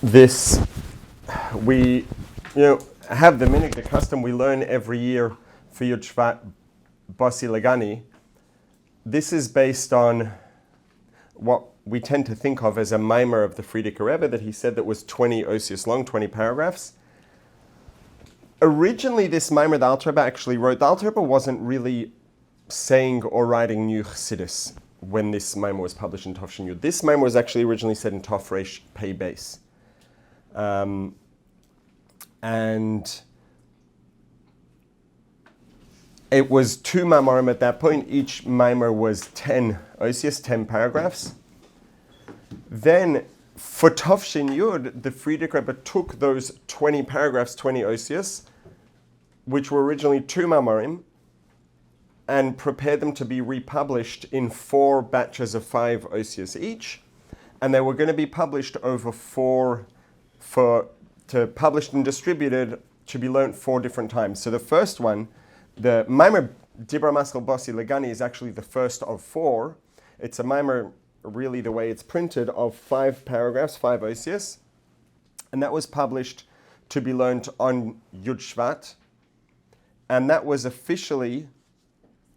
this, we, have the minhag, the custom we learn every year for Yud Shvat, Bossi L'Gani. This is based on what we tend to think of as a maamar of the Frierdikke Rebbe that he said that was 20 osios long, 20 paragraphs. Originally, this maamar the Alter Rebbe actually wrote, the Alter Rebbe wasn't really saying or writing new Chassidus when this maamar was published in Tov Shin Yud. This maamar was actually originally said in Tov Reish Pei Beis. And it was 2 maamarim at that point. Each maamar was 10 osios, 10 paragraphs. Then, for Tov Shin Yud, the Frierdikke Rebbe took those 20 paragraphs, 20 osios, which were originally 2 maamarim, and prepared them to be republished in 4 batches of 5 osios each. And they were going to be published over published and distributed to be learnt 4 different times. So the first one, the maamar Dirah Bossi L'Gani, is actually the first of 4. It's a maamar, really the way it's printed, of 5 paragraphs, 5 osios. And that was published to be learnt on Yud Shvat. And that was officially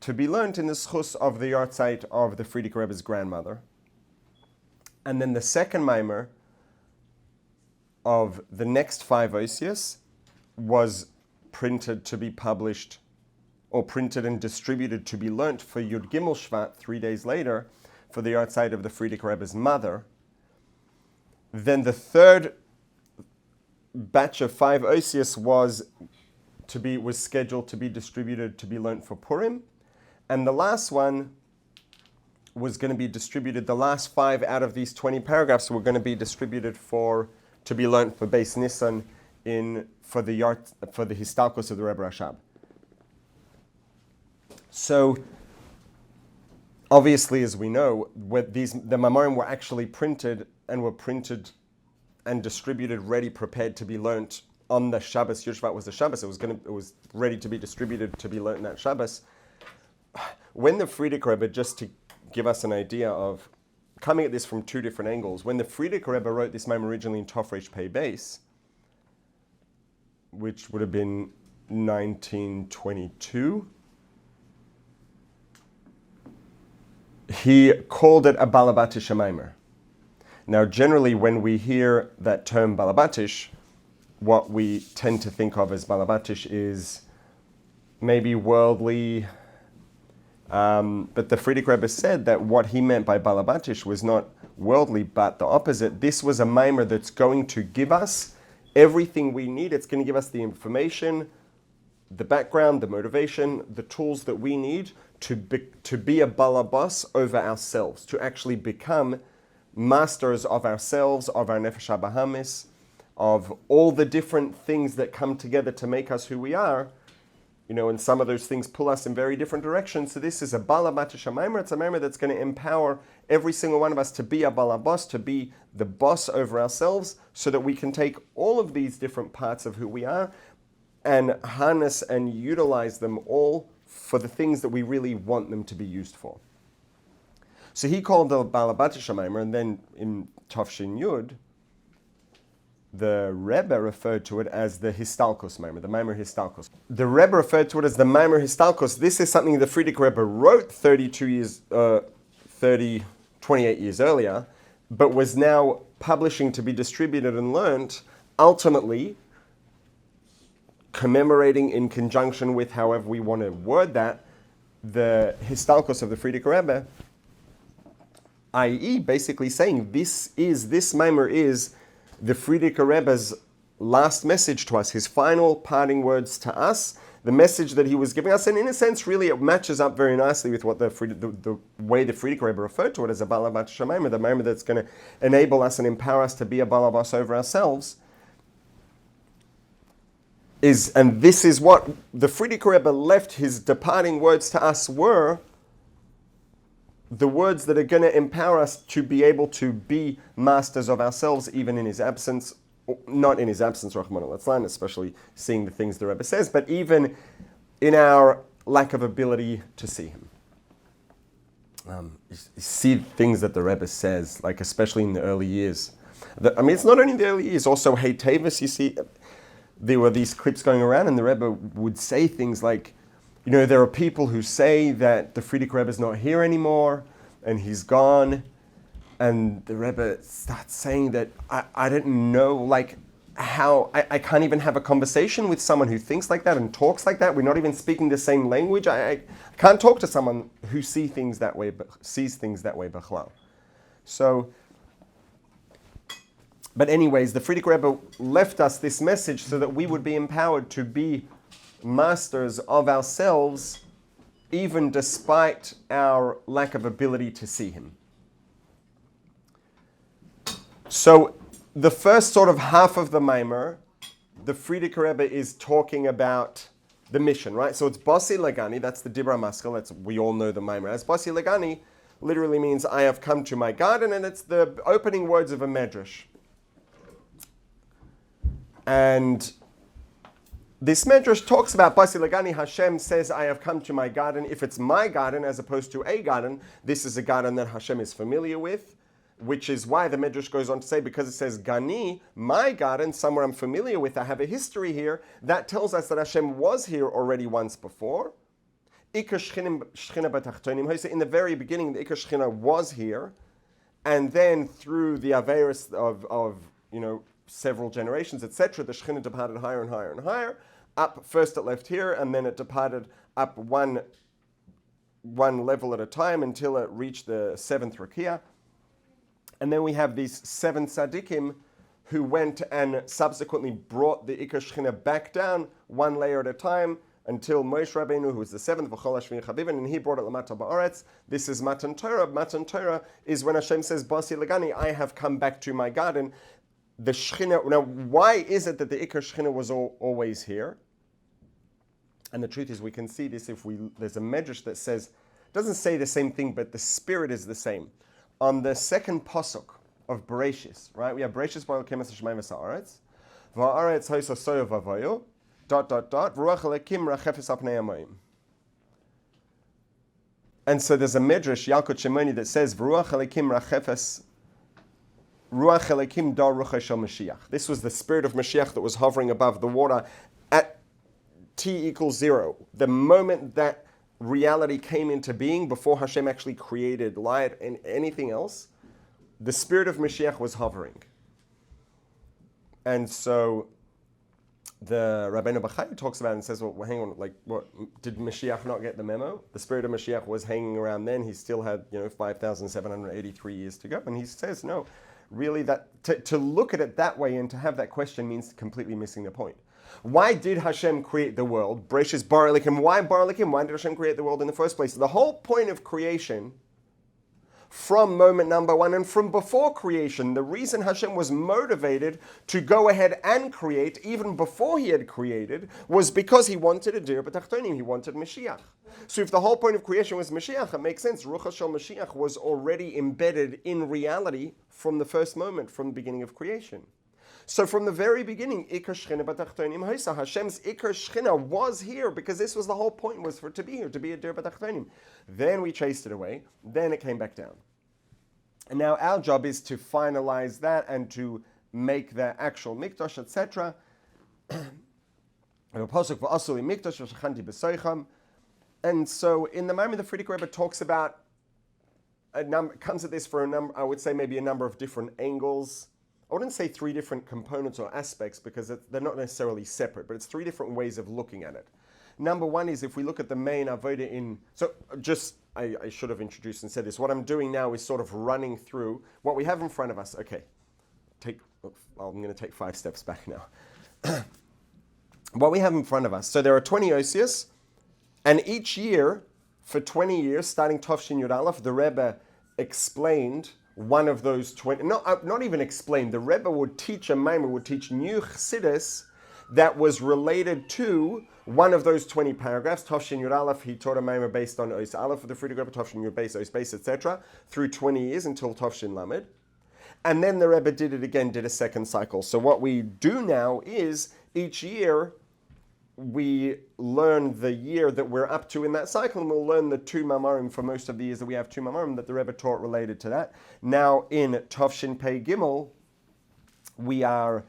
to be learnt in the schus of the yahrzeit of the Frierdikke Rebbe's grandmother. And then the second maamar of the next 5 osios was printed to be published, or printed and distributed to be learnt for Yud Gimel Shvat 3 days later, for the yahrzeit of the Frierdikke Rebbe's mother. Then the third batch of 5 osios was scheduled to be distributed to be learnt for Purim, and the last one was going to be distributed. The last 5 out of these 20 paragraphs were going to be distributed to be learnt for Beis Nisan for the Histalkos of the Rebbe Rashab. So, obviously, as we know, the maamarim were actually printed and distributed, ready, prepared to be learnt on the Shabbos. Yud Shvat was the Shabbos. It was ready to be distributed to be learnt in that Shabbos. When the Frierdikke Rebbe, just to give us an idea of coming at this from 2 different angles, when the Frierdikke Rebbe wrote this maamar originally in Tov Reish Pei Beis, which would have been 1922, he called it a balabatish maamar. Now, generally, when we hear that term balabatish, what we tend to think of as balabatish is maybe worldly. But the Frierdikke Rebbe said that what he meant by balabatish was not worldly, but the opposite. This was a maamar that's going to give us everything we need. It's going to give us the information, the background, the motivation, the tools that we need to be a balabas over ourselves, to actually become masters of ourselves, of our nefesh habahamis, of all the different things that come together to make us who we are. And some of those things pull us in very different directions. So this is a balabatish maamar. It's a maamar that's going to empower every single one of us to be a balabas, to be the boss over ourselves, so that we can take all of these different parts of who we are and harness and utilize them all for the things that we really want them to be used for. So he called the balabatish maamar, and then in Tov Shin Yud, the Rebbe referred to it as the Histalkos maamar, the maamar Histalkos. The Rebbe referred to it as the maamar Histalkos. This is something the Frierdikke Rebbe wrote 28 years earlier, but was now publishing to be distributed and learnt, ultimately commemorating in conjunction with, however we want to word that, the Histalkos of the Frierdikke Rebbe, i.e. basically saying this maamar is the Frierdikke Rebbe's last message to us, his final parting words to us, the message that he was giving us, and in a sense, really, it matches up very nicely with what the way the Frierdikke Rebbe referred to it as a balabatish maamar, the maamar that's going to enable us and empower us to be a balabas over ourselves. And this is what the Frierdikke Rebbe left. His departing words to us were the words that are going to empower us to be able to be masters of ourselves, even in his absence. Not in his absence, Rahman al-Atzlan, especially seeing the things the Rebbe says, but even in our lack of ability to see him. You see things that the Rebbe says, like especially in the early years. It's not only the early years, also Hey Tavis, you see, there were these clips going around and the Rebbe would say things like, there are people who say that the Frierdikke Rebbe is not here anymore and he's gone. And the Rebbe starts saying that I don't know, how I can't even have a conversation with someone who thinks like that and talks like that. We're not even speaking the same language. I can't talk to someone who sees things that way, b'chlal. So, but anyways, the Frierdikke Rebbe left us this message so that we would be empowered to be masters of ourselves, even despite our lack of ability to see him. So, the first sort of half of the maamar, the Frierdikke Rebbe is talking about the mission, right? So it's Bossi L'Gani, that's the Dirah Maskell, we all know the maamar as. Bossi L'Gani literally means I have come to my garden, and it's the opening words of a medrash. And this medrash talks about Bossi L'Gani. Hashem says, I have come to my garden. If it's my garden as opposed to a garden, this is a garden that Hashem is familiar with, which is why the medrash goes on to say, because it says Gani, my garden, somewhere I'm familiar with, I have a history here, that tells us that Hashem was here already once before. In the very beginning, the Ikar Shechina was here, and then through the Averis of several generations, etc., the Shechina departed higher and higher and higher. Up first it left here, and then it departed up one level at a time until it reached the seventh Rakia. And then we have these 7 tzaddikim who went and subsequently brought the Ikar Shechina back down one layer at a time until Moshe Rabbeinu, who was the 7th, V'chol Hashvin Chavivin, and he brought it Lamata Ba'aretz. This is Matan Torah. Matan Torah is when Hashem says, Bossi L'Gani, I have come back to my garden. The Shechina, now why is it that the Ikar Shechina was always here? And the truth is we can see this there's a medrash that says, doesn't say the same thing, but the spirit is the same. On the second pasuk of Bereshis, right? We have Bereshis Baruch Kemas Hashemayim V'Sa'aretz, V'Aretz Hoysa Soyo V'Avoyo, ... Ruach Elokim Rachefes Al Pnei Hamayim. And so there's a medrash Yalkut Shimoni that says Ruach Elokim Rachefes Ruach Elokim Dar Ruach Shel Moshiach. This was the spirit of Moshiach that was hovering above the water at t equals 0. The moment that reality came into being, before Hashem actually created light and anything else, the spirit of Moshiach was hovering. And so the Rabbeinu Bachai talks about it and says, well, hang on, what, did Moshiach not get the memo? The spirit of Moshiach was hanging around then. He still had 5,783 years to go. And he says, no, really, that to look at it that way and to have that question means completely missing the point. Why did Hashem create the world? Bereshis bara Elokim. Why bara Elokim? Why did Hashem create the world in the first place? The whole point of creation, from moment number one and from before creation, the reason Hashem was motivated to go ahead and create, even before he had created, was because he wanted a Dirah B'Tachtonim. He wanted Moshiach. So if the whole point of creation was Moshiach, it makes sense. Ruach Shel Moshiach was already embedded in reality from the first moment, from the beginning of creation. So from the very beginning, Ikar Shechina B'Tachtonim Hoysa, Hashem's Ikar Shechina was here because this was the whole point, was for it to be here, to be a Dirah B'Tachtonim. Then we chased it away, then it came back down. And now our job is to finalize that and to make the actual mikdash, etc. And so in the moment, the Frierdikke Rebbe talks about comes at this for a number, I would say maybe a number of different angles. I wouldn't say 3 different components or aspects because they're not necessarily separate, but it's 3 different ways of looking at it. Number one is if we look at the main avodah in, so just, I should have introduced and said this, what I'm doing now is sort of running through what we have in front of us. Okay, I'm going to take 5 steps back now. What we have in front of us, so there are 20 osios, and each year, for 20 years, starting Tofshin Yud Aleph, the Rebbe explained one of those 20, not even explained, the Rebbe would teach a maamar, would teach new Chassidus that was related to one of those 20 paragraphs. Tofshin Yud Aleph, he taught a maamar based on Os Aleph for the Frierdikke Rebbe, Tofshin Yud Beis, Os Beis, etc., through 20 years until Tofshin Lamed. And then the Rebbe did it again, did a second cycle. So what we do now is, each year, we learn the year that we're up to in that cycle, and we'll learn the 2 maamarim for most of the years that we have 2 maamarim that the Rebbe taught related to that. Now in Tofshin Pei Gimel, we are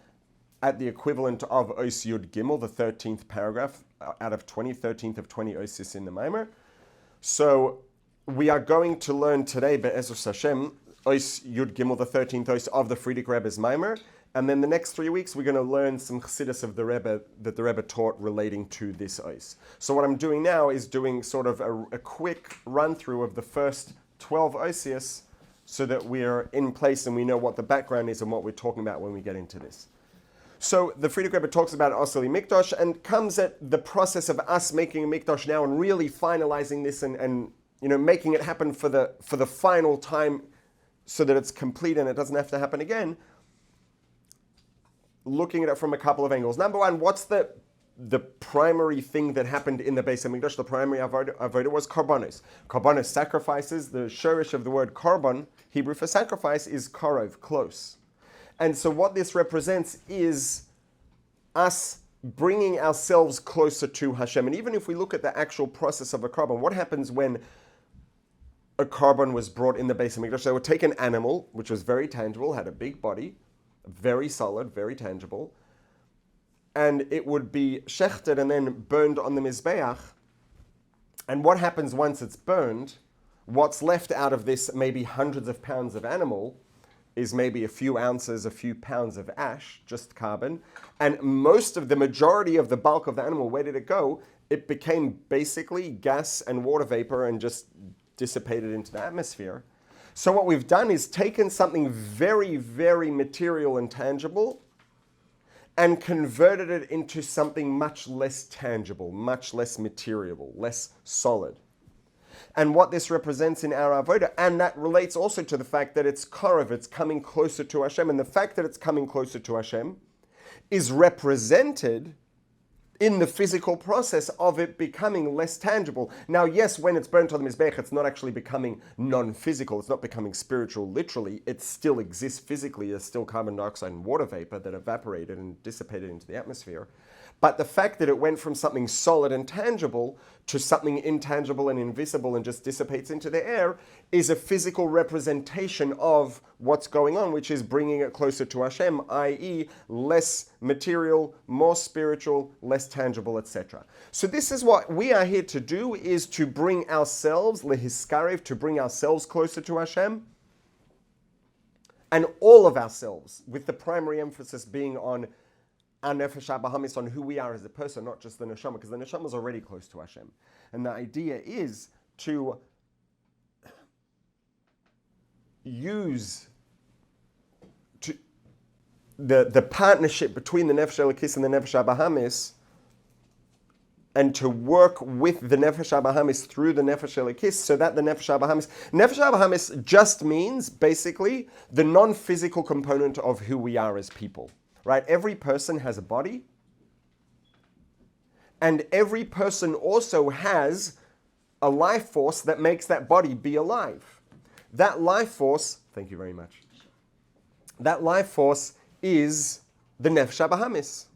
at the equivalent of Ois Yud Gimel, the 13th paragraph out of 20, 13th of 20 Oisis in the maamar. So we are going to learn today, Be'ezus Hashem, Ois Yud Gimel, the 13th Ois of the Frierdikke Rebbe's maamar. And then the next 3 weeks, we're going to learn some Chassidus of the Rebbe that the Rebbe taught relating to this Ois. So what I'm doing now is doing sort of a quick run-through of the first 12 Oisius so that we're in place and we know what the background is and what we're talking about when we get into this. So the Frierdikke Rebbe talks about Asali Mikdash and comes at the process of us making a Mikdash now and really finalizing this and making it happen for the final time so that it's complete and it doesn't have to happen again. Looking at it from a couple of angles. Number one, what's the primary thing that happened in the Beis HaMikdash? The primary avodah was karbanos. Karbanos, sacrifices. The shorish of the word karban, Hebrew for sacrifice, is karov, close. And so what this represents is us bringing ourselves closer to Hashem. And even if we look at the actual process of a karban, what happens when a karban was brought in the Beis HaMikdash? They would take an animal, which was very tangible, had a big body, very solid, very tangible, and it would be shechted and then burned on the Mizbeach. And what happens once it's burned? What's left out of this maybe hundreds of pounds of animal is maybe a few ounces, a few pounds of ash, just carbon. And the majority of the bulk of the animal, where did it go? It became basically gas and water vapor and just dissipated into the atmosphere. So what we've done is taken something very, very material and tangible and converted it into something much less tangible, much less material, less solid. And what this represents in our avodah, and that relates also to the fact that it's korov, it's coming closer to Hashem, and the fact that it's coming closer to Hashem is represented in the physical process of it becoming less tangible. Now, yes, when it's burnt on the Mizbech, it's not actually becoming non-physical, it's not becoming spiritual literally, it still exists physically, there's still carbon dioxide and water vapor that evaporated and dissipated into the atmosphere. But the fact that it went from something solid and tangible to something intangible and invisible and just dissipates into the air is a physical representation of what's going on, which is bringing it closer to Hashem, i.e. less material, more spiritual, less tangible, etc. So this is what we are here to do, is to bring ourselves, lehiskarev, to bring ourselves closer to Hashem, and all of ourselves, with the primary emphasis being on our nefesh habahamis, on who we are as a person, not just the neshama, because the neshama is already close to Hashem. And the idea is to use the partnership between the nefesh elokis and the nefesh habahamis, and to work with the nefesh habahamis through the nefesh elokis, so that the nefesh habahamis just means basically the non-physical component of who we are as people. Right? Every person has a body, and every person also has a life force that makes that body be alive. That life force, thank you very much, that life force is the nefesh habahamis.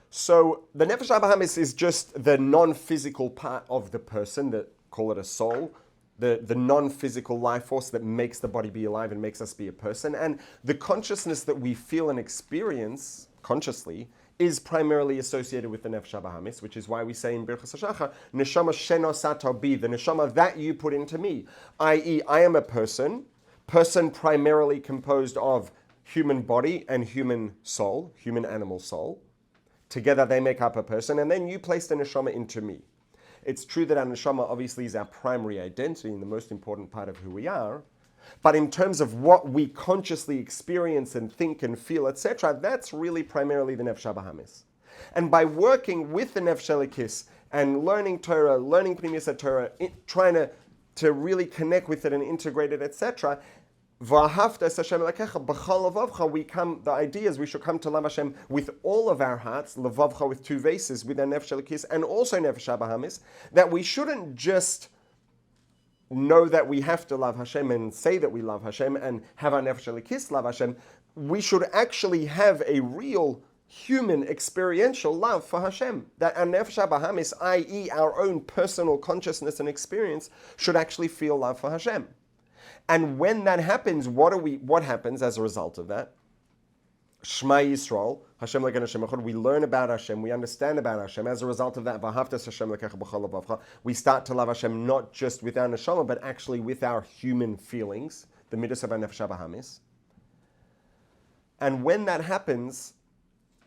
So the nefesh habahamis is just the non-physical part of the person, that call it a soul, the non-physical life force that makes the body be alive and makes us be a person. And the consciousness that we feel and experience consciously is primarily associated with the nefesh habahamis, which is why we say in Birchas HaShachar, neshama shenosato bi, the neshama that you put into me, i.e. I am a person primarily composed of human body and human soul, human animal soul. Together they make up a person, and then you place the neshama into me. It's true that our neshama obviously is our primary identity and the most important part of who we are, but in terms of what we consciously experience and think and feel, etc., that's really primarily the nefesh habahamis. And by working with the nefesh elokis and learning Torah, learning Pnimius Torah, trying to really connect with it and integrate it, etc., the idea is we should come to love Hashem with all of our hearts, levavcha with two vases, with our nefesh elokis and also nefesh habahamis, that we shouldn't just know that we have to love Hashem and say that we love Hashem and have our nefesh elokis love Hashem. We should actually have a real human experiential love for Hashem. That our nefesh habahamis, i.e. our own personal consciousness and experience, should actually feel love for Hashem. And when that happens, what happens as a result of that? Shema Yisroel, Hashem L'Gani Hashem Echad. We learn about Hashem, we understand about Hashem. As a result of that, V'ahavta Hashem L'kecha b'chol levavcha, we start to love Hashem not just with our neshama, but actually with our human feelings, the midas of our nefesh habahamis. And when that happens,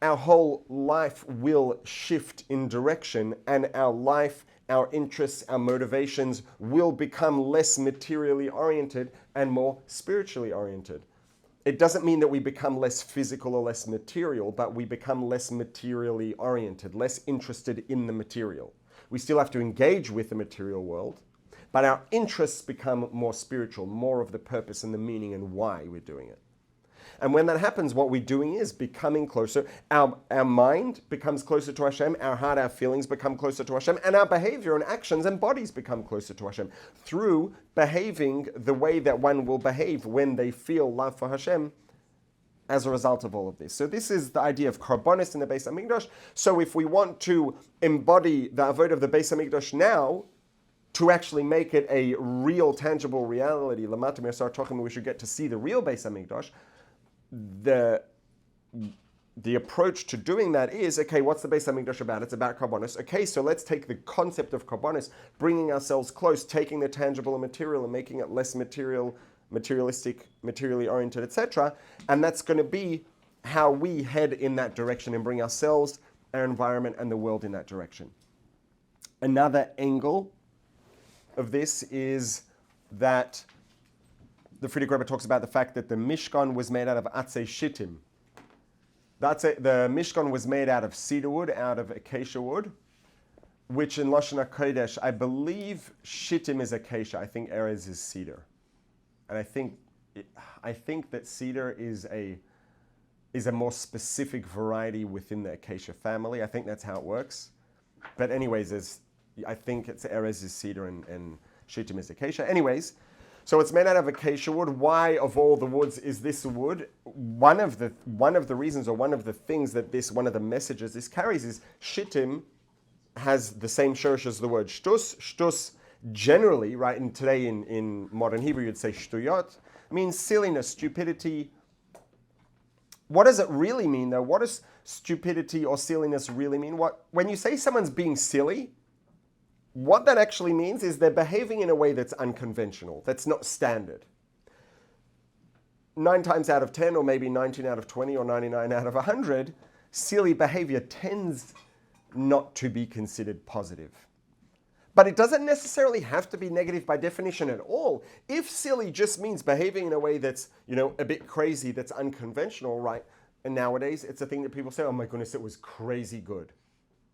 our whole life will shift in direction, and our life, our interests, our motivations will become less materially oriented and more spiritually oriented. It doesn't mean that we become less physical or less material, but we become less materially oriented, less interested in the material. We still have to engage with the material world, but our interests become more spiritual, more of the purpose and the meaning and why we're doing it. And when that happens, what we're doing is becoming closer. Our mind becomes closer to Hashem, our heart, our feelings become closer to Hashem, and our behavior and actions and bodies become closer to Hashem through behaving the way that one will behave when they feel love for Hashem as a result of all of this. So this is the idea of karbonis in the Beis HaMikdash. So if we want to embody the avodah of the Beis HaMikdash now, to actually make it a real, tangible reality, we should get to see the real Beis HaMikdash. The approach to doing that is, okay, what's the Beis HaMikdash about? It's about karbonis. Okay, so let's take the concept of karbonis, bringing ourselves close, taking the tangible and material and making it less materialistic, materially oriented, etc. And that's going to be how we head in that direction and bring ourselves, our environment, and the world in that direction. Another angle of this is that the Frierdikke Rebbe talks about the fact that the Mishkan was made out of atzei shittim. The Mishkan was made out of cedar wood, out of acacia wood, which in Lashon HaKodesh, I believe shittim is acacia. I think erez is cedar. And I think that cedar is a more specific variety within the acacia family. I think that's how it works. But anyways, I think it's erez is cedar and shittim is acacia. Anyways, so it's made out of acacia wood. Why, of all the woods, is this a wood? One of the reasons, or one of the things that one of the messages this carries is shittim has the same shurish as the word shtus. Shtus generally, right, and today in modern Hebrew you'd say shtuyot, means silliness, stupidity. What does it really mean though? What does stupidity or silliness really mean? When you say someone's being silly, what that actually means is they're behaving in a way that's unconventional, that's not standard. 9 times out of 10, or maybe 19 out of 20, or 99 out of 100, silly behavior tends not to be considered positive. But it doesn't necessarily have to be negative by definition at all. If silly just means behaving in a way that's, a bit crazy, that's unconventional, right? And nowadays, it's a thing that people say, oh my goodness, it was crazy good.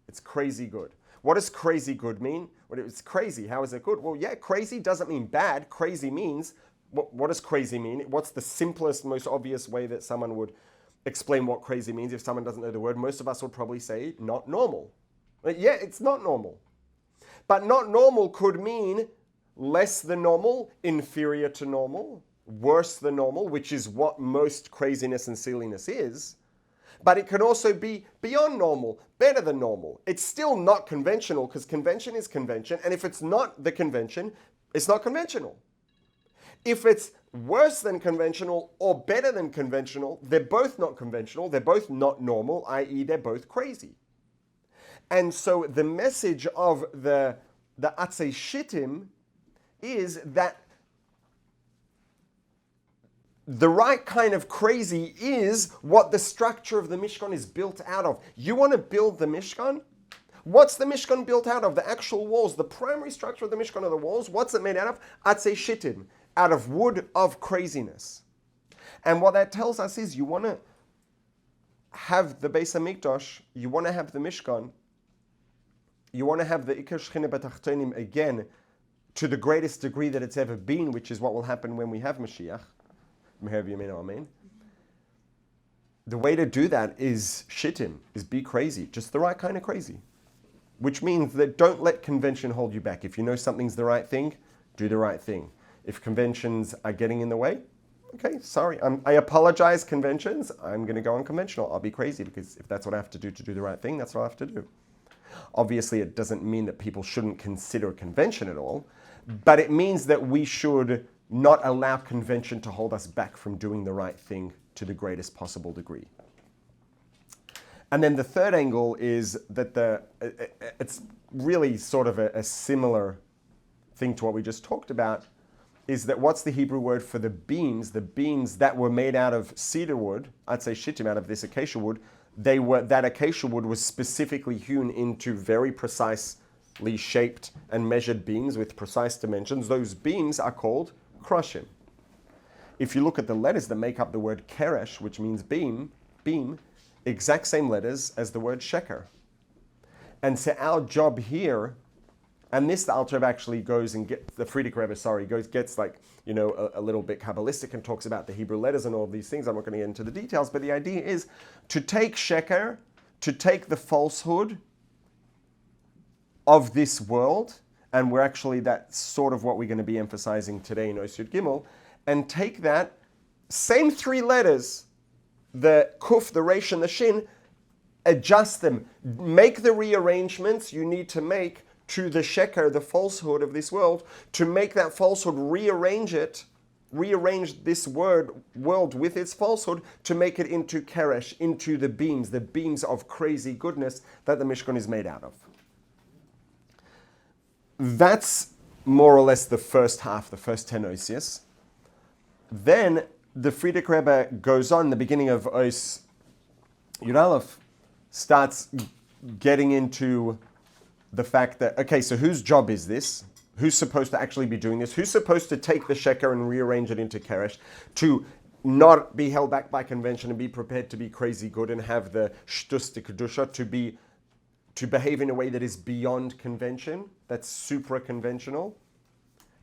It's crazy good. What does crazy good mean? Well, it's crazy. How is it good? Well, yeah, crazy doesn't mean bad. Crazy means, what does crazy mean? What's the simplest, most obvious way that someone would explain what crazy means if someone doesn't know the word? Most of us would probably say not normal. But yeah, it's not normal. But not normal could mean less than normal, inferior to normal, worse than normal, which is what most craziness and silliness is. But it can also be beyond normal, better than normal. It's still not conventional, because convention is convention, and if it's not the convention, it's not conventional. If it's worse than conventional or better than conventional, they're both not conventional, they're both not normal, i.e. they're both crazy. And so the message of the atzei shittim is that the right kind of crazy is what the structure of the Mishkan is built out of. You want to build the Mishkan? What's the Mishkan built out of? The actual walls, the primary structure of the Mishkan are the walls. What's it made out of? Atzei shittim, out of wood of craziness. And what that tells us is you want to have the Beis HaMikdash, you want to have the Mishkan, you want to have the Ikar Shechina B'Tachtonim again to the greatest degree that it's ever been, which is what will happen when we have Moshiach. The way to do that is shittim, is be crazy, just the right kind of crazy. Which means that don't let convention hold you back. If you know something's the right thing, do the right thing. If conventions are getting in the way, okay, sorry, I apologize, conventions. I'm going to go unconventional. I'll be crazy, because if that's what I have to do the right thing, that's what I have to do. Obviously, it doesn't mean that people shouldn't consider convention at all, but it means that we should not allow convention to hold us back from doing the right thing to the greatest possible degree. And then the third angle is that it's really sort of a similar thing to what we just talked about, is that what's the Hebrew word for the beams that were made out of cedar wood, I'd say shittim, out of this acacia wood, that acacia wood was specifically hewn into very precisely shaped and measured beams with precise dimensions. Those beams are called kroshim. If you look at the letters that make up the word keresh, which means beam, exact same letters as the word sheker. And so our job here, and this the Alter Rebbe actually goes and gets, the Frierdikke Rebbe, gets like, a little bit Kabbalistic and talks about the Hebrew letters and all of these things. I'm not going to get into the details, but the idea is to take sheker, to take the falsehood of this world, and that's sort of what we're going to be emphasizing today in Os Yud Gimel, and take that same three letters, the kuf, the resh, and the shin, adjust them, make the rearrangements you need to make to the sheker, the falsehood of this world, to make that falsehood, rearrange this world with its falsehood, to make it into keresh, into the beams of crazy goodness that the Mishkan is made out of. That's more or less the first half, the first 10 osios. Then the Frierdikke Rebbe goes on, the beginning of Os Yud Aleph, starts getting into the fact that, okay, so whose job is this? Who's supposed to actually be doing this? Who's supposed to take the sheker and rearrange it into keresh, to not be held back by convention and be prepared to be crazy good and have the shtus de kedusha, to behave in a way that is beyond convention, that's supra-conventional,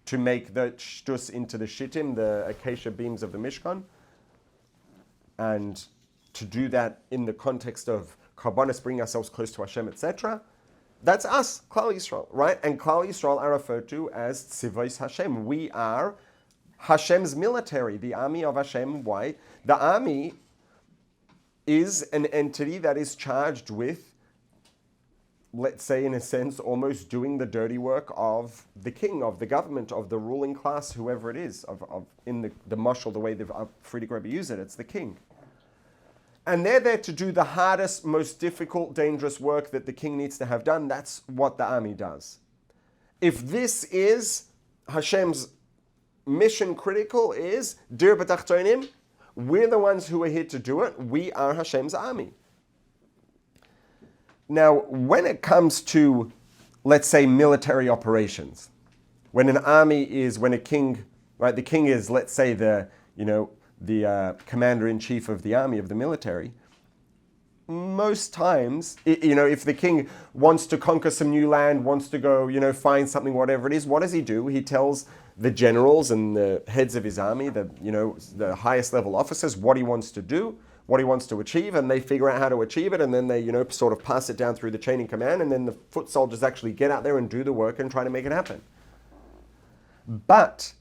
to make the shtus into the shittim, the acacia beams of the Mishkan, and to do that in the context of karbanos, bring ourselves close to Hashem, etc. That's us, Klal Yisrael, right? And Klal Yisrael are referred to as Tzivos Hashem. We are Hashem's military, the army of Hashem. Why? The army is an entity that is charged with, let's say in a sense, almost doing the dirty work of the king, of the government, of the ruling class, whoever it is, in the mashal, the way the Frierdikke Rebbe use it, it's the king. And they're there to do the hardest, most difficult, dangerous work that the king needs to have done. That's what the army does. If this is Hashem's mission critical, is Dirah b'tachtonim, we're the ones who are here to do it. We are Hashem's army. Now, when it comes to, let's say, military operations, when a king, right, the king is, let's say, the commander-in-chief of the army, of the military, most times, if the king wants to conquer some new land, wants to go, find something, whatever it is, what does he do? He tells the generals and the heads of his army, the highest level officers, what he wants to do, what he wants to achieve, and they figure out how to achieve it, and then they, sort of pass it down through the chain of command, and then the foot soldiers actually get out there and do the work and try to make it happen. But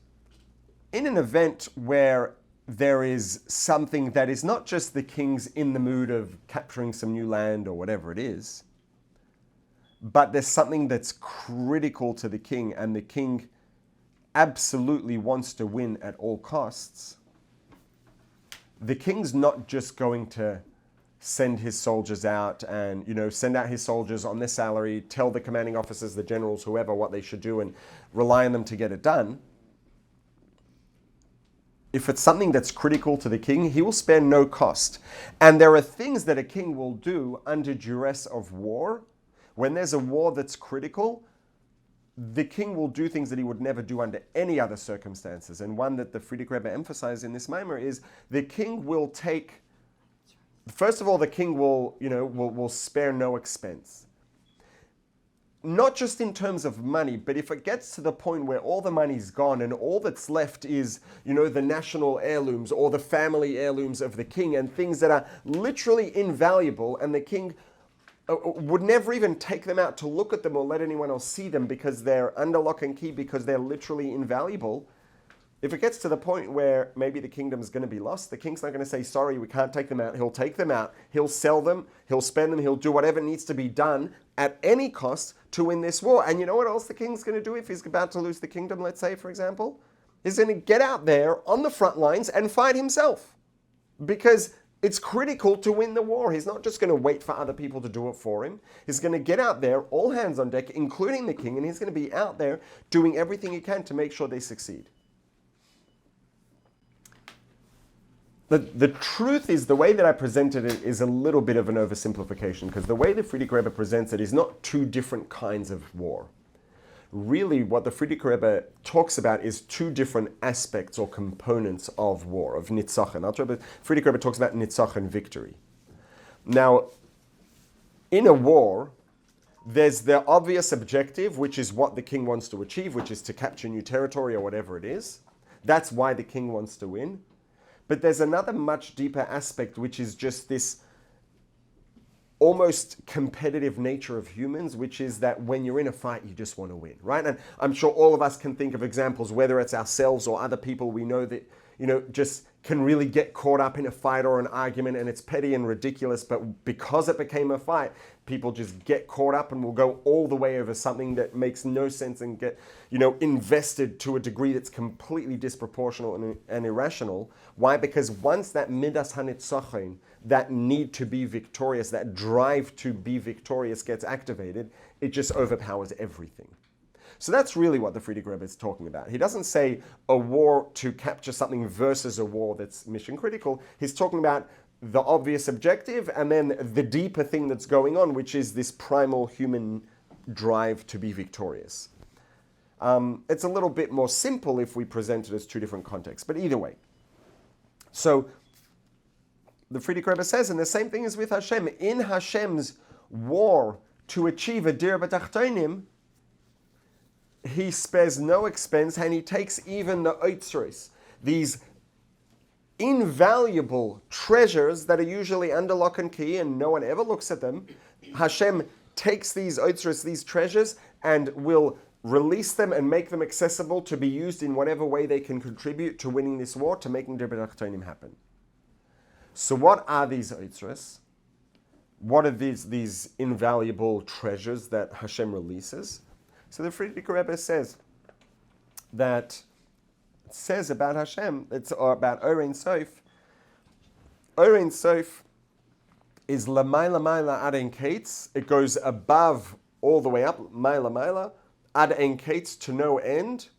in an event where there is something that is not just the king's in the mood of capturing some new land or whatever it is, but there's something that's critical to the king, and the king absolutely wants to win at all costs, the king's not just going to send his soldiers out and, send out his soldiers on their salary, tell the commanding officers, the generals, whoever, what they should do and rely on them to get it done. If it's something that's critical to the king, he will spare no cost. And there are things that a king will do under duress of war. When there's a war that's critical, the king will do things that he would never do under any other circumstances. And one that the Frierdikke Rebbe emphasized in this maamar is the king will take, first of all, the king will spare no expense. Not just in terms of money, but if it gets to the point where all the money's gone and all that's left is, the national heirlooms or the family heirlooms of the king and things that are literally invaluable, and the king would never even take them out to look at them or let anyone else see them because they're under lock and key, because they're literally invaluable. If it gets to the point where maybe the kingdom's going to be lost, the king's not going to say, sorry, we can't take them out. He'll take them out. He'll sell them. He'll spend them. He'll do whatever needs to be done at any cost to win this war. And you know what else the king's going to do if he's about to lose the kingdom, let's say, for example? He's going to get out there on the front lines and fight himself. Because it's critical to win the war. He's not just going to wait for other people to do it for him. He's going to get out there, all hands on deck, including the king, and he's going to be out there doing everything he can to make sure they succeed. The truth is, the way that I presented it is a little bit of an oversimplification, because the way the Frierdikke Rebbe presents it is not two different kinds of war. Really, what the Frierdikke Rebbe talks about is two different aspects or components of war, of nitzachon. Frierdikke Rebbe talks about nitzachon, victory. Now, in a war, there's the obvious objective, which is what the king wants to achieve, which is to capture new territory or whatever it is. That's why the king wants to win. But there's another much deeper aspect, which is just this almost competitive nature of humans, which is that when you're in a fight, you just want to win, right? And I'm sure all of us can think of examples, whether it's ourselves or other people we know that, just can really get caught up in a fight or an argument, and it's petty and ridiculous, but because it became a fight, people just get caught up and will go all the way over something that makes no sense and get, invested to a degree that's completely disproportional and irrational. Why? Because once that midas hanitzachon, that need to be victorious, that drive to be victorious gets activated, it just overpowers everything. So that's really what the Frierdikke Rebbe is talking about. He doesn't say a war to capture something versus a war that's mission critical. He's talking about the obvious objective and then the deeper thing that's going on, which is this primal human drive to be victorious. It's a little bit more simple if we present it as two different contexts, but either way. So the Frierdikke Rebbe says, and the same thing is with Hashem, in Hashem's war to achieve a Dirah b'tachtonim, he spares no expense, and he takes even the Atzilus, these invaluable treasures that are usually under lock and key and no one ever looks at them. Hashem takes these Atzilus, these treasures, and will release them and make them accessible to be used in whatever way they can contribute to winning this war, to making Dirah b'tachtonim happen. So what are these Atzilus? What are these invaluable treasures that Hashem releases? So the Frierdikke Rebbe says about Hashem, or about Or Ein Sof. Or Ein Sof is lamayla mayla ad ein kates. It goes above all the way up, mayla mayla, ad ein kates, to no end.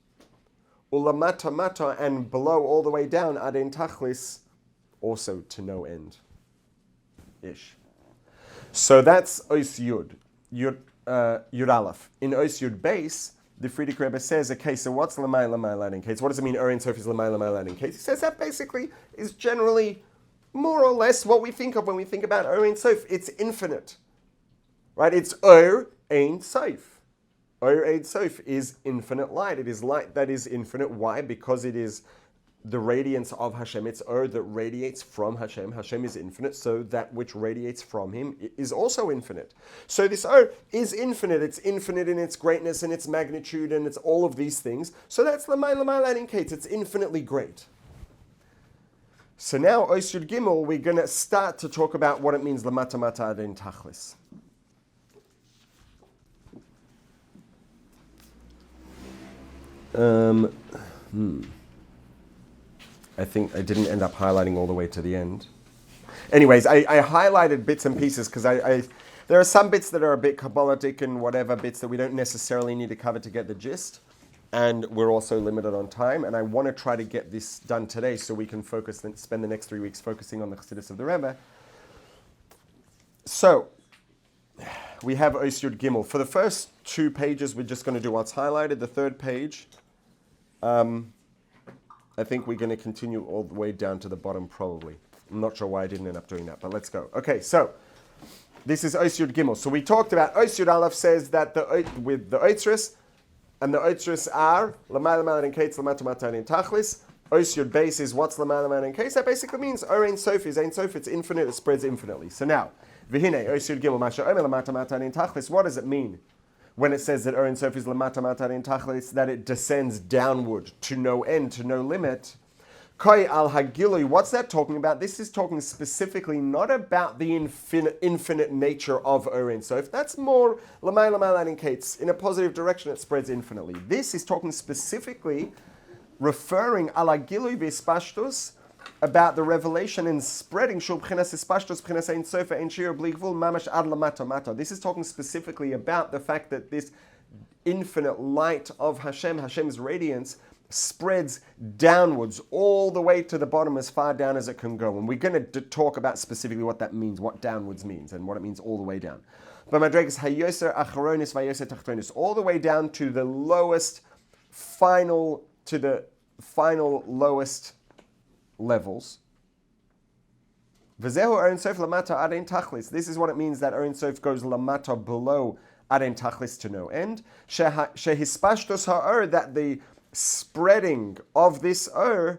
Ulamata mata, and below all the way down, ad ein tachlis, also to no end. Ish. So that's Ois Yud. Yud Aleph. In Ois Yud Base, the Frierdikke Rebbe says, okay, so what's Lamai Lamai Ladin Kates? What does it mean Or Ein Sof is Lamai Lamai Ladin Kates? He says that basically is generally more or less what we think of when we think about Or Ein Sof. It's infinite. Right? It's Or Ein Sof. Or Ein Sof is infinite light. It is light that is infinite. Why? Because it is the radiance of Hashem. It's that radiates from Hashem. Hashem is infinite, so that which radiates from him is also infinite. So this is infinite. It's infinite in its greatness and its magnitude and it's all of these things. So that's Lamai Lamai Ladin Kates. It's infinitely great. So now, Ois Yud Gimel, we're going to start to talk about what it means Lamata Mata Ad Ein Tachlis. I think I didn't end up highlighting all the way to the end. Anyways, I highlighted bits and pieces because there are some bits that are a bit Kabbalistic and whatever bits that we don't necessarily need to cover to get the gist. And we're also limited on time. And I want to try to get this done today so we can focus and spend the next 3 weeks focusing on the Chassidus of the Rebbe. So, we have Ois Yud Gimel. For the first 2 pages, we're just going to do what's highlighted. The third page, I think we're going to continue all the way down to the bottom, probably. I'm not sure why I didn't end up doing that, but let's go. Okay, so this is Ois Yud Gimel. So we talked about Ois Yud Aleph says that with the Atzilus, and the Atzilus are Lamai Lamai Ladin Kates, Lamata Mata Adin Tachlis. Ois Yud Base is what's Lamai Lamai Ladin Kates. That basically means Or Ein Sof is Ein Sof. It's infinite. It spreads infinitely. So now, V'hinei Ois Yud Gimel Masha Omer Lamata Mata Adin Tachlis. What does it mean when it says that Or Ein Sof is Lamata Mata Adin Tachlis, that it descends downward to no end, to no limit? Koi al Hagilui, what's that talking about? This is talking specifically not about the infinite nature of Or Ein Sof. That's more Lamai Lamai Ladin Kates. In a positive direction, it spreads infinitely. This is talking specifically, referring al Hagilui v'Ispashtus, about the revelation and spreading. This is talking specifically about the fact that this infinite light of Hashem, Hashem's radiance, spreads downwards all the way to the bottom, as far down as it can go. And we're going to talk about specifically what that means, what downwards means, and what it means all the way down. But Madregas hayoser acharonis vayoser tachtonis, all the way down to the lowest, final lowest levels. V'zehu Oren Sof lamata adein tachlis. This is what it means that Oren Sof goes lamata, below adein tachlis, to no end. Shehispashtos ha'or, that the spreading of this light,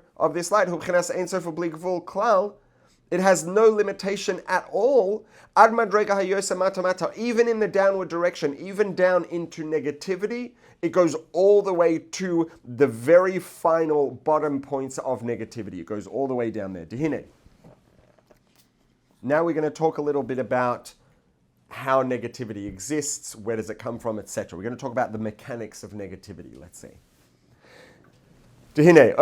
it has no limitation at all. Ad madrega hayosa mata mata, even in the downward direction, even down into negativity, it goes all the way to the very final bottom points of negativity. It goes all the way down there. Dihine. Now we're going to talk a little bit about how negativity exists, where does it come from, etc. We're going to talk about the mechanics of negativity, let's say. You know,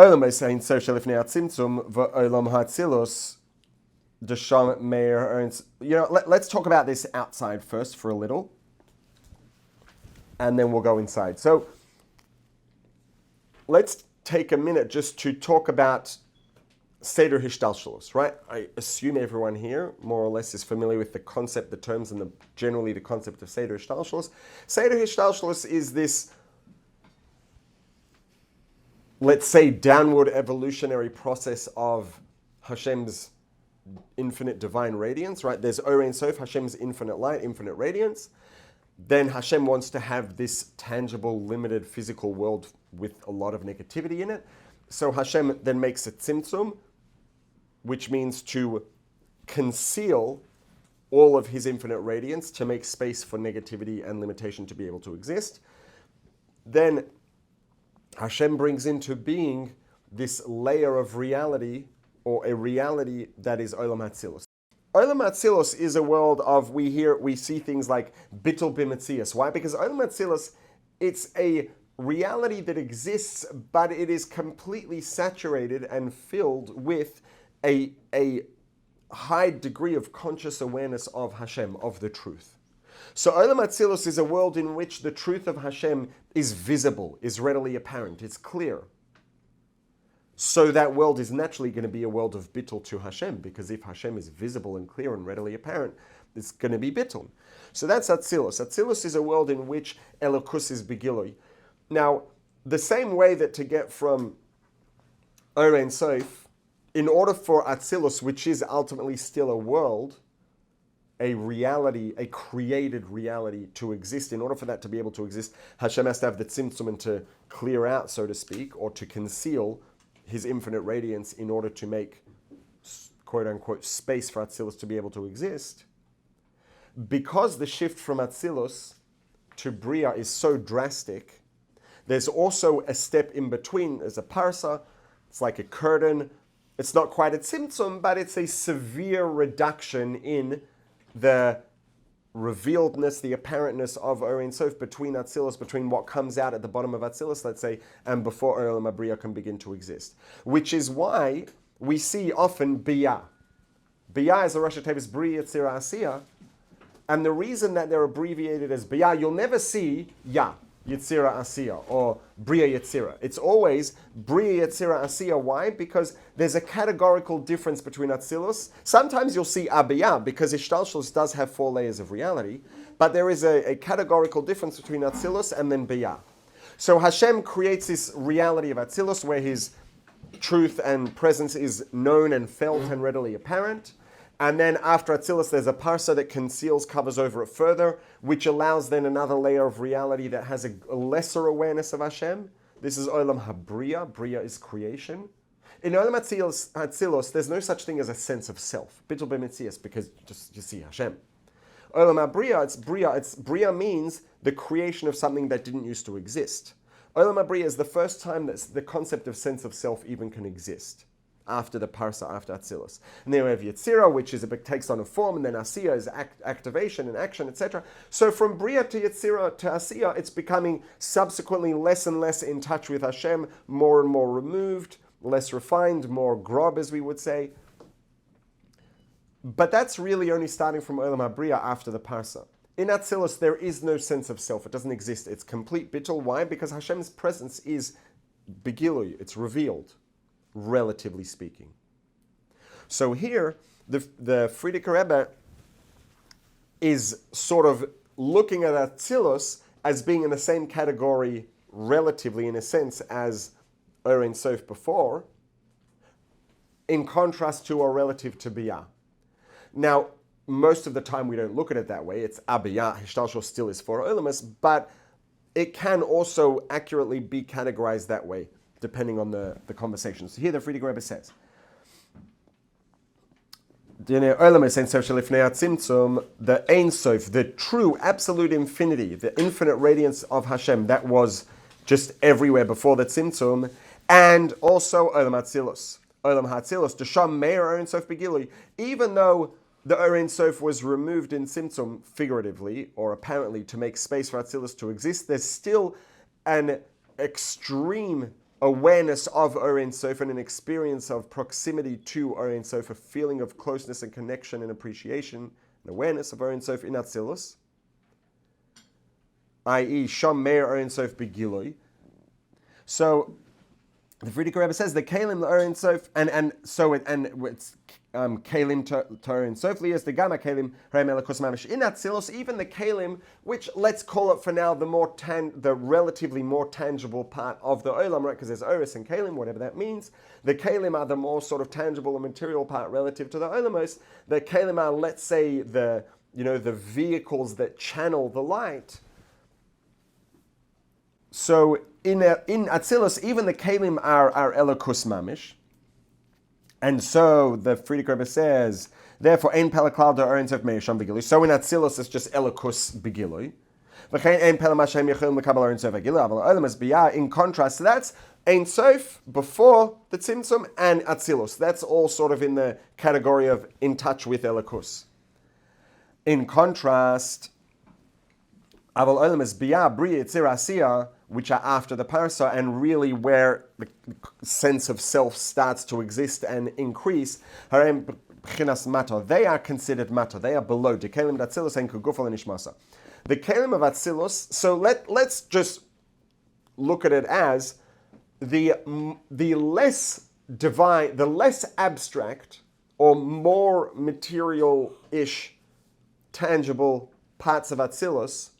let's talk about this outside first for a little, and then we'll go inside. So let's take a minute just to talk about Seder Hishtalshalos, right? I assume everyone here more or less is familiar with the concept, the terms, and generally the concept of Seder Hishtalshalos. Seder Hishtalshalos is this, let's say, downward evolutionary process of Hashem's infinite divine radiance, right? There's Orein Sof, Hashem's infinite light, infinite radiance. Then Hashem wants to have this tangible, limited physical world with a lot of negativity in it. So Hashem then makes a tzimtzum, which means to conceal all of his infinite radiance, to make space for negativity and limitation to be able to exist. Then Hashem brings into being this layer of reality, or a reality that is Olam Atzilus. Olam Atzilus is a world of, we see things like Bittul B'Metzias. Why? Because Olam Atzilus, it's a reality that exists, but it is completely saturated and filled with a high degree of conscious awareness of Hashem, of the truth. So Olam Atzilus is a world in which the truth of Hashem is visible, is readily apparent, it's clear. So that world is naturally going to be a world of bittul to Hashem, because if Hashem is visible and clear and readily apparent, it's going to be bittul. So that's Atzilus. Atzilus is a world in which Elokus is begilui. Now, the same way that to get from Orein Sof, in order for Atzilus, which is ultimately still a world, a reality, a created reality to exist, in order for that to be able to exist, Hashem has to have the tzimtzum and to clear out, so to speak, or to conceal his infinite radiance in order to make, quote-unquote, space for Atzilus to be able to exist. Because the shift from Atzilus to Briah is so drastic, there's also a step in between. There's a parsa, it's like a curtain. It's not quite a tzimtzum, but it's a severe reduction in the revealedness, the apparentness of Orein Sof between Atzilus, between what comes out at the bottom of Atzilus, let's say, and before Olam HaBriah can begin to exist. Which is why we see often Biyah. Biyah is a Rosh Hashanah's Briah Yetzirah Asiyah, and the reason that they're abbreviated as Biyah, you'll never see Yah, Yetzirah Asiyah, or Briah Yetzirah. It's always Briah Yetzirah Asiyah. Why? Because there's a categorical difference between Atzilus. Sometimes you'll see Abiyah, because Hishtalshalos does have 4 layers of reality, but there is a categorical difference between Atzilus and then Biyah. So Hashem creates this reality of Atzilus where his truth and presence is known and felt and readily apparent. And then after Atzilus, there's a parsa that conceals, covers over it further, which allows then another layer of reality that has a lesser awareness of Hashem. This is Olam HaBriah. Briah is creation. In Olam Atzilus, there's no such thing as a sense of self. Bittul B'Metzias, because you see Hashem. Olam HaBriah, it's Briah. Briah means the creation of something that didn't used to exist. Olam HaBriah is the first time that the concept of sense of self even can exist. After the parsa, after Atzilus. And then we have Yetzirah, which takes on a form, and then Asiyah is activation and action, etc. So from Briah to Yetzirah to Asiyah, it's becoming subsequently less and less in touch with Hashem, more and more removed, less refined, more grob, as we would say. But that's really only starting from Olam HaBriah after the Parsa. In Atzilus, there is no sense of self. It doesn't exist. It's complete bittul. Why? Because Hashem's presence is begilui. It's revealed, relatively speaking. So here, the Frierdikke Rebbe is sort of looking at Atzilus as being in the same category, relatively, in a sense, as Or Ein Sof before, in contrast to or relative to Biyah. Now, most of the time we don't look at it that way. It's Abiyah, Hishtalshel still is for Olamus, but it can also accurately be categorized that way, depending on the conversation. So here the Frierdikke Rebbe says, the Ein Sof, the true absolute infinity, the infinite radiance of Hashem, that was just everywhere before the Tzimtzum, and also Olam Atzilus. Olam HaAtzilus, Desham Meir Ein Sof Begilui, even though the Ein Sof was removed in Tzimtzum figuratively, or apparently to make space for Atzilus to exist, there's still an extreme awareness of Ein Sof and an experience of proximity to Ein Sof, a feeling of closeness and connection and appreciation, and awareness of Ein Sof in Atzilus, i.e. Sham Meir Ein Sof Begilui. So the Frierdikke Rebbe says the keilim the Ein Sof and it's keilim to Ein Sof lias the gamma keilim harem elakus mamish in Atzilus, even the keilim, which let's call it for now the relatively more tangible part of the olam, right? Because there's oris and keilim, whatever that means. The keilim are the more sort of tangible and material part relative to the olamos. The keilim are, let's say, the vehicles that channel the light. So in Atzilus, even the keilim are elokus mamish, and so the Frierdikke Rebbe says, therefore, ein pela klal da Ein Sof Meir Sham Begilui. So in Atzilus, it's just elokus begilui. V'chein ein pela mashem yichilum lekabel Ein Sof Begilui. Aval olam es biyah. In contrast, so that's Ein Sof before the Tzimtzum and Atzilus. That's all sort of in the category of in touch with elokus. In contrast, Aval olam es biyah, Briah, Dirah, Shiur, which are after the parsa, and really where the sense of self starts to exist and increase, they are considered mata. They are below. The keilim of Atzilus and kugufal nishmasa. The keilim of Atzilus. So let's just look at it as the less divine, the less abstract or more material-ish, tangible parts of Atzilus.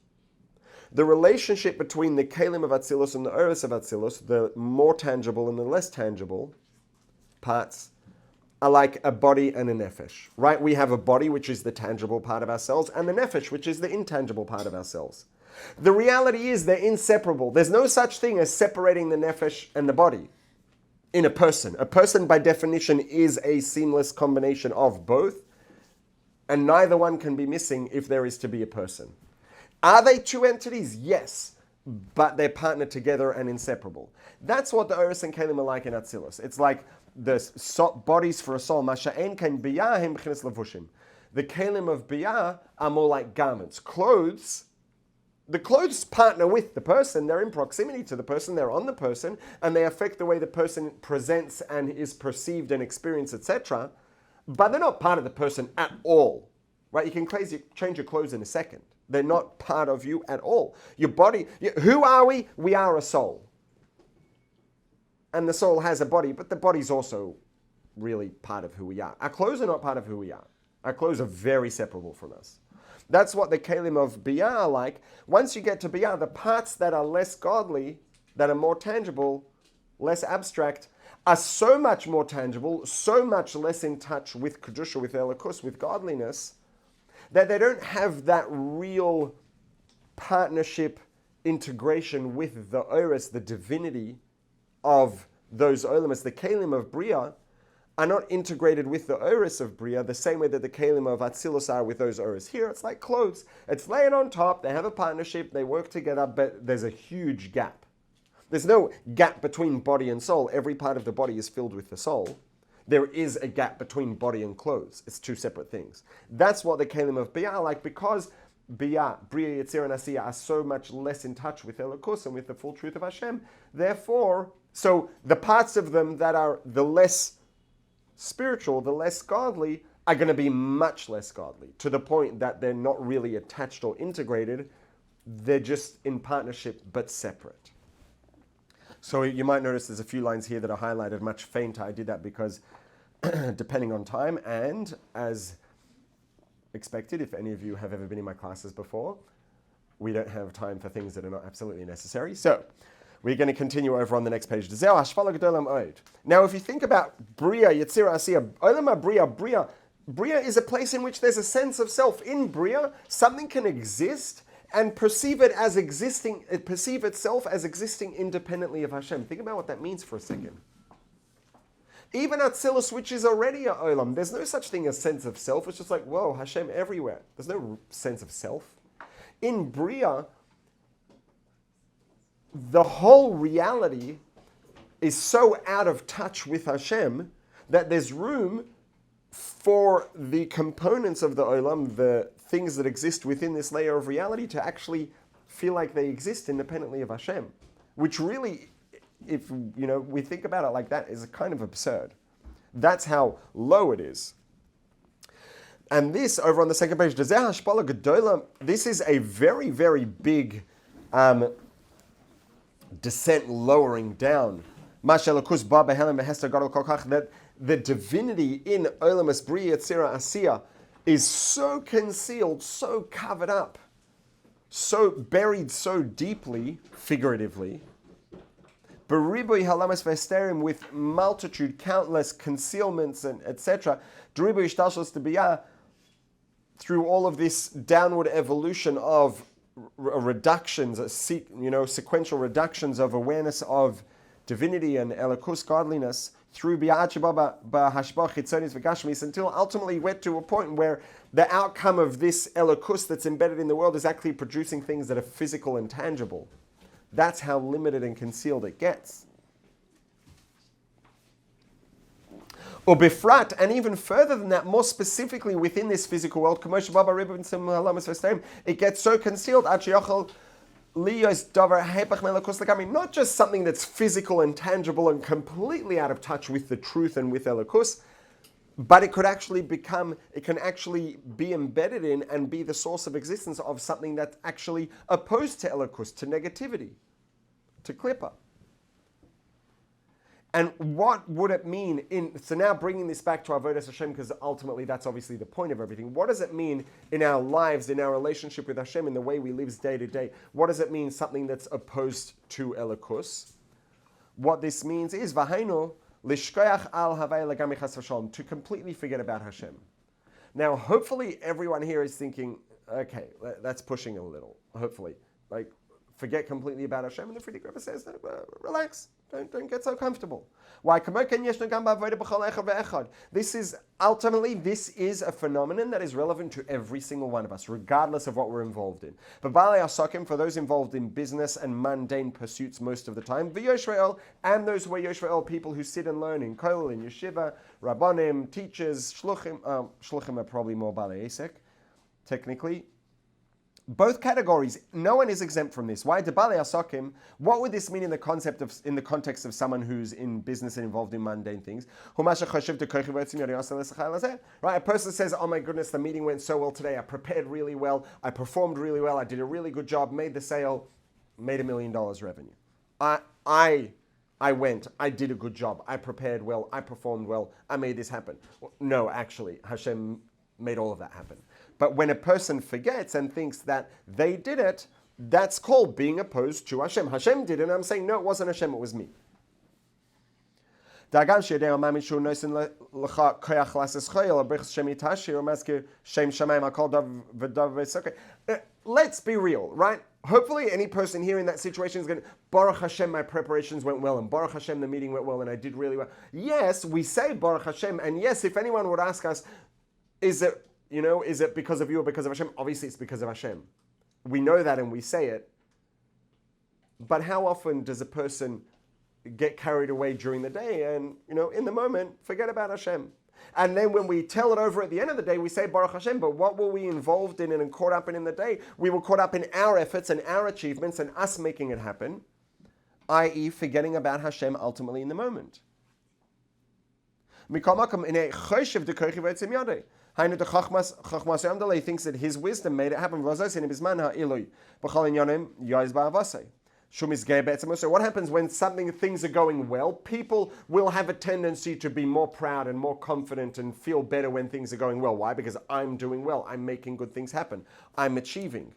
The relationship between the keilim of Atzilus and the oris of Atzilus, the more tangible and the less tangible parts, are like a body and a nefesh, right? We have a body, which is the tangible part of ourselves, and the nefesh, which is the intangible part of ourselves. The reality is they're inseparable. There's no such thing as separating the nefesh and the body in a person. A person, by definition, is a seamless combination of both, and neither one can be missing if there is to be a person. Are they two entities? Yes, but they're partnered together and inseparable. That's what the Oris and Keilim are like in Atzilus. It's like the bodies for a soul. Masha'en ken biyah him b'chinas levushim. The Keilim of biyah are more like garments. Clothes, the clothes partner with the person. They're in proximity to the person. They're on the person, and they affect the way the person presents and is perceived and experienced, etc. But they're not part of the person at all, right? You can change your clothes in a second. They're not part of you at all. Your body, who are we? We are a soul. And the soul has a body, but the body's also really part of who we are. Our clothes are not part of who we are. Our clothes are very separable from us. That's what the keilim of biyah are like. Once you get to biyah, the parts that are less godly, that are more tangible, less abstract, are so much more tangible, so much less in touch with kedusha, with elokus, with godliness, that they don't have that real partnership, integration with the oris, the divinity of those olamas. The keilim of Briah are not integrated with the oris of Briah the same way that the keilim of Atzilus are with those oris. Here it's like clothes. It's laying on top, they have a partnership, they work together, but there's a huge gap. There's no gap between body and soul. Every part of the body is filled with the soul. There is a gap between body and clothes. It's two separate things. That's what the keilim of Biyah are like, because Biyah, Briah, Yetzirah, and Asiya are so much less in touch with Elokus and with the full truth of Hashem. Therefore, So the parts of them that are the less spiritual, the less godly, are going to be much less godly, to the point that they're not really attached or integrated. They're just in partnership but separate. So you might notice there's a few lines here that are highlighted much fainter. I did that because depending on time, and as expected, if any of you have ever been in my classes before, we don't have time for things that are not absolutely necessary. So we're going to continue over on the next page. Now, if you think about Briah, Yetzirah, Asiyah, Olam Briah is a place in which there's a sense of self. In Briah, something can exist and perceive itself as existing independently of Hashem. Think about what that means for a second. Even Atzilus, which is already a Olam, there's no such thing as sense of self. It's just like, whoa, Hashem everywhere. There's no sense of self. In Briah, the whole reality is so out of touch with Hashem that there's room for the components of the Olam, the things that exist within this layer of reality, to actually feel like they exist independently of Hashem, which really, if we think about it like that, is kind of absurd. That's how low it is. And this, over on the second page, this is a very, very big descent, lowering down. That the divinity in Olamas Briah Yetzirah Asiyah is so concealed, so covered up, so buried so deeply, figuratively, B'ribui halamas v'esterim, with multitude, countless concealments and etc. D'ribui ishtalshalos t'biyah, through all of this downward evolution of reductions, sequential reductions of awareness of divinity and elokus, godliness, through until ultimately went to a point where the outcome of this elokus that's embedded in the world is actually producing things that are physical and tangible. That's how limited and concealed it gets. Or bifrat, and even further than that, more specifically within this physical world, it gets so concealed, not just something that's physical and tangible and completely out of touch with the truth and with elokus, but it can actually be embedded in and be the source of existence of something that's actually opposed to elokus, to negativity, to klippa. And what would it mean so now bringing this back to Avodas Hashem, because ultimately that's obviously the point of everything. What does it mean in our lives, in our relationship with Hashem, in the way we live day to day? What does it mean, something that's opposed to elokus? What this means is, Vahainu, lishkoyach al havai lagami chas v'shalom, to completely forget about Hashem. Now, hopefully everyone here is thinking, okay, that's pushing a little, hopefully. Like, forget completely about Hashem, and the Frierdikke Rebbe says, relax. Don't get so comfortable. Why? This is a phenomenon that is relevant to every single one of us, regardless of what we're involved in. But for those involved in business and mundane pursuits most of the time, Yisroel, and those who are Yisroel, people who sit and learn in keilim, in yeshiva, rabbanim, teachers, shluchim. Shluchim are probably more balei esek, technically. Both categories, no one is exempt from this. Why? What would this mean in the context of someone who's in business and involved in mundane things? Right? A person says, oh my goodness, the meeting went so well today. I prepared really well. I performed really well. I did a really good job, made the sale, made $1 million revenue. I went, I did a good job. I prepared well. I performed well. I made this happen. No, actually, Hashem made all of that happen. But when a person forgets and thinks that they did it, that's called being opposed to Hashem. Hashem did it, and I'm saying, no, it wasn't Hashem, it was me. Let's be real, right? Hopefully any person here in that situation is going to, Baruch Hashem, my preparations went well, and Baruch Hashem, the meeting went well, and I did really well. Yes, we say Baruch Hashem, and yes, if anyone would ask us, is it because of you or because of Hashem? Obviously, it's because of Hashem. We know that and we say it. But how often does a person get carried away during the day and, in the moment, forget about Hashem? And then when we tell it over at the end of the day, we say Baruch Hashem, but what were we involved in and caught up in the day? We were caught up in our efforts and our achievements and us making it happen. i.e. forgetting about Hashem ultimately in the moment. He thinks that his wisdom made it happen. So what happens when things are going well? People will have a tendency to be more proud and more confident and feel better when things are going well. Why? Because I'm doing well. I'm making good things happen. I'm achieving.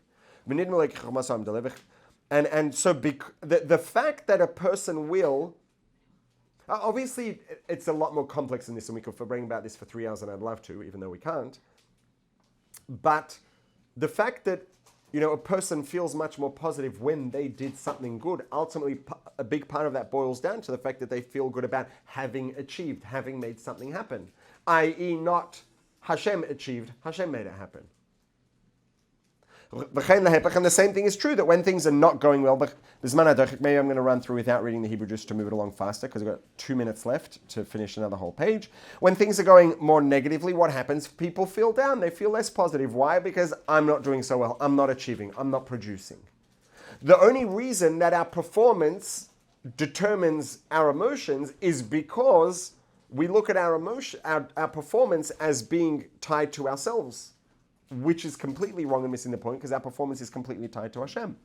And so the fact that a person will, obviously it's a lot more complex than this, and we could bring about this for 3 hours, and I'd love to, even though we can't. But the fact that a person feels much more positive when they did something good. Ultimately, a big part of that boils down to the fact that they feel good about having achieved, having made something happen. I.e. not Hashem achieved, Hashem made it happen. And the same thing is true, that when things are not going well, maybe I'm going to run through without reading the Hebrew just to move it along faster, because I've got 2 minutes left to finish another whole page. When things are going more negatively, what happens? People feel down. They feel less positive. Why? Because I'm not doing so well. I'm not achieving. I'm not producing. The only reason that our performance determines our emotions is because we look at our performance as being tied to ourselves, which is completely wrong and missing the point, because our performance is completely tied to Hashem.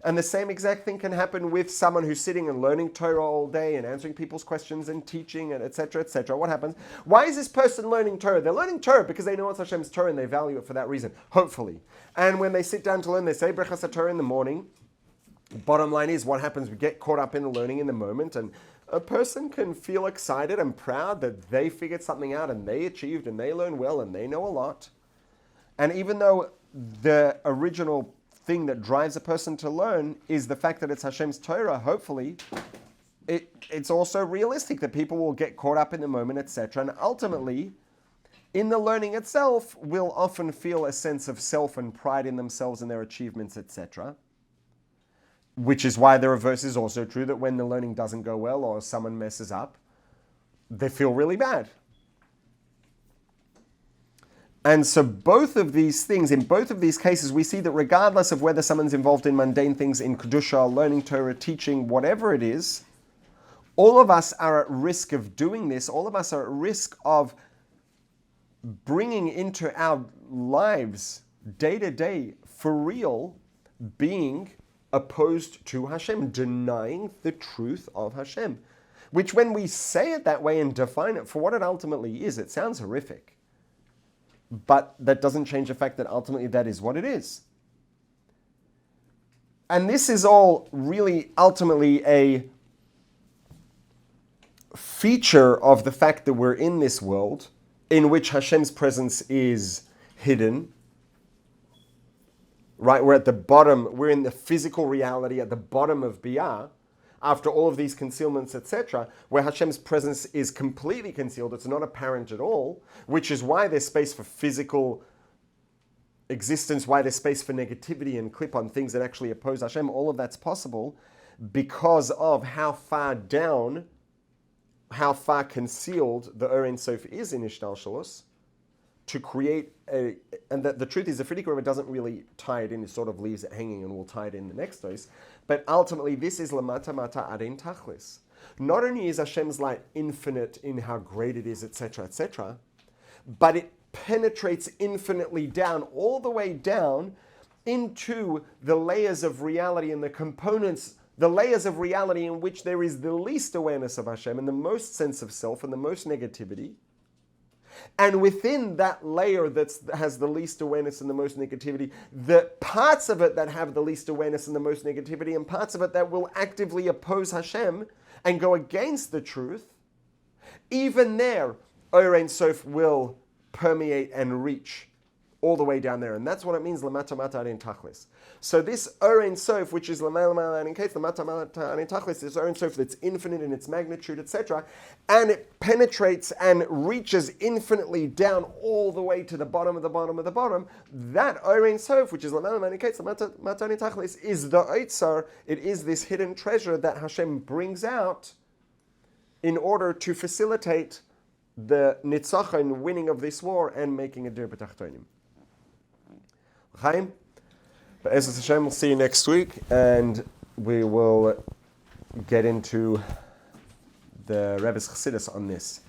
And the same exact thing can happen with someone who's sitting and learning Torah all day and answering people's questions and teaching and etc., etc. What happens? Why is this person learning Torah? They're learning Torah because they know it's Hashem's Torah and they value it for that reason, hopefully. And when they sit down to learn, they say Brachas Torah in the morning. Bottom line is, what happens? We get caught up in the learning in the moment, and a person can feel excited and proud that they figured something out and they achieved and they learned well and they know a lot. And even though the original thing that drives a person to learn is the fact that it's Hashem's Torah, hopefully, it's also realistic that people will get caught up in the moment, etc. And ultimately, in the learning itself, will often feel a sense of self and pride in themselves and their achievements, etc. Which is why the reverse is also true, that when the learning doesn't go well or someone messes up, they feel really bad. And so both of these things, in both of these cases, we see that regardless of whether someone's involved in mundane things, in Kedusha, learning Torah, teaching, whatever it is, all of us are at risk of doing this. All of us are at risk of bringing into our lives, day to day, for real, being opposed to Hashem, denying the truth of Hashem. Which when we say it that way and define it for what it ultimately is, it sounds horrific. But that doesn't change the fact that ultimately that is what it is. And this is all really ultimately a feature of the fact that we're in this world in which Hashem's presence is hidden. Right, we're at the bottom, we're in the physical reality at the bottom of Briah, after all of these concealments, etc., where Hashem's presence is completely concealed, it's not apparent at all, which is why there's space for physical existence, why there's space for negativity and clip on things that actually oppose Hashem. All of that's possible because of how far down, how far concealed the Or Ein Sof is in Ishtalshalos, to create and the truth is the Frierdikke Rebbe doesn't really tie it in, it sort of leaves it hanging, and we'll tie it in the next dose. But ultimately, this is lamata mata adein tachlis. Not only is Hashem's light infinite in how great it is, etc., etc., but it penetrates infinitely down, all the way down into the layers of reality and the components, the layers of reality in which there is the least awareness of Hashem and the most sense of self and the most negativity. And within that layer that has the least awareness and the most negativity, the parts of it that have the least awareness and the most negativity, and parts of it that will actively oppose Hashem and go against the truth, even there, Or Ein Sof will permeate and reach all the way down there. And that's what it means, lamata mata adein tachlis. So this Or Ein Sof, which is lamata mata adein tachlis, this Or Ein Sof that's infinite in its magnitude, etc., and it penetrates and reaches infinitely down all the way to the bottom of the bottom of the bottom. That Or Ein Sof, which is lamata mata adein tachlis, is the Eitzar. It is this hidden treasure that Hashem brings out in order to facilitate the nitzachon, winning of this war, and making a Dirah b'tachtonim. Chaim, Be'ezus Hashem, we'll see you next week, and we will get into the Rebbe's Chassidus on this.